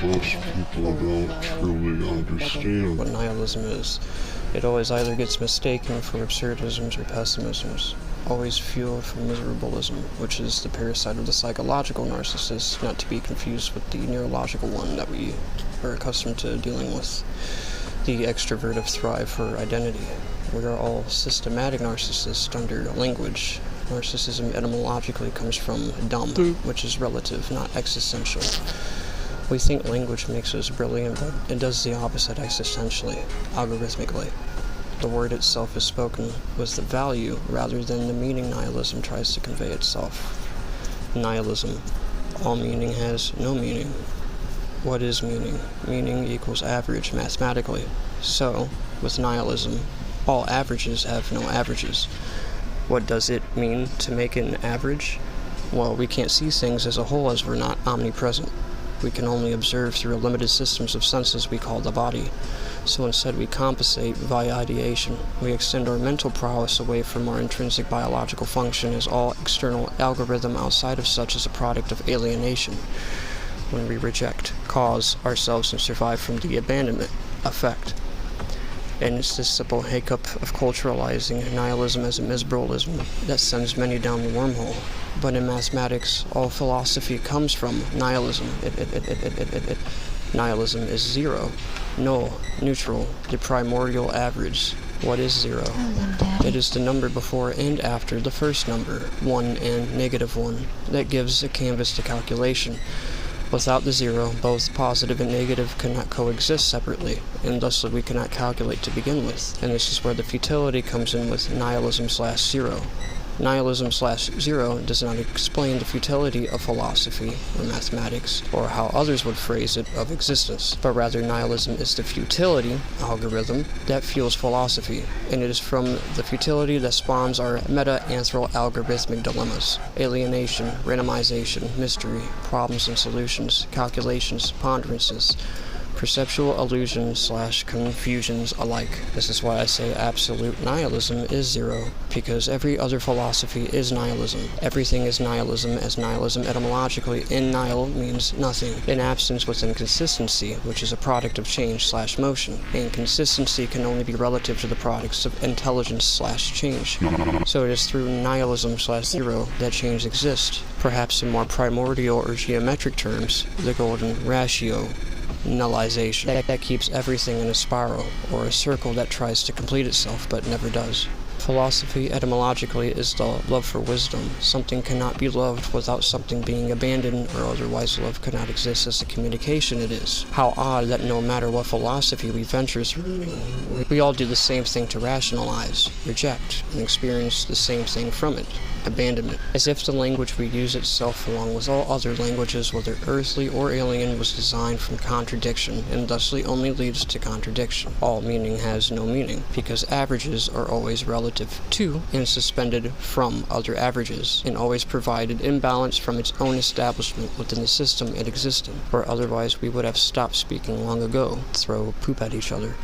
Most people don't truly understand what nihilism is. It always either gets mistaken for absurdisms or pessimisms, always fueled from miserableism, which is the parasite of the psychological narcissist, not to be confused with the neurological one that we are accustomed to dealing with. The extrovertive thrive for identity. We are all systematic narcissists under language. Narcissism etymologically comes from dumb, which is relative, not existential. We think language makes us brilliant, but it does the opposite existentially, algorithmically. The word itself is spoken with the value rather than the meaning nihilism tries to convey itself. Nihilism. All meaning has no meaning. What is meaning? Meaning equals average mathematically. So, with nihilism, all averages have no averages. What does it mean to make it an average? Well, we can't see things as a whole as we're not omnipresent. We can only observe through limited systems of senses we call the body. So instead we compensate via ideation. We extend our mental prowess away from our intrinsic biological function as all external algorithm outside of such is a product of alienation. When we reject, cause ourselves and survive from the abandonment effect. And it's this simple hiccup of culturalizing nihilism as a miserableism that sends many down the wormhole. But in mathematics, all philosophy comes from nihilism. Nihilism is zero, null, neutral, the primordial average. What is zero? It is the number before and after the first number, 1 and -1, that gives a canvas to calculation. Without the zero, both positive and negative cannot coexist separately, and thusly we cannot calculate to begin with. And this is where the futility comes in with nihilism/zero. Nihilism/zero does not explain the futility of philosophy or mathematics, or how others would phrase it, of existence, but rather nihilism is the futility algorithm that fuels philosophy, and it is from the futility that spawns our meta-anthral algorithmic dilemmas: alienation, randomization, mystery, problems and solutions, calculations, ponderances, perceptual illusions/confusions alike. This is why I say absolute nihilism is zero, because every other philosophy is nihilism. Everything is nihilism, as nihilism etymologically in nihil means nothing. In absence with inconsistency, which is a product of change/motion, and consistency can only be relative to the products of intelligence/change. So it is through nihilism/zero that change exists, perhaps in more primordial or geometric terms, the golden ratio. Nullization that keeps everything in a spiral, or a circle that tries to complete itself but never does. Philosophy etymologically is the love for wisdom. Something cannot be loved without something being abandoned, or otherwise love could not exist as the communication it is. How odd that no matter what philosophy we venture through, we all do the same thing to rationalize, reject, and experience the same thing from it: abandonment. As if the language we use itself, along with all other languages, whether earthly or alien, was designed from contradiction, and thusly only leads to contradiction. All meaning has no meaning, because averages are always relative to and suspended from other averages, and always provided imbalance from its own establishment within the system it existed, or otherwise we would have stopped speaking long ago. Throw poop at each other.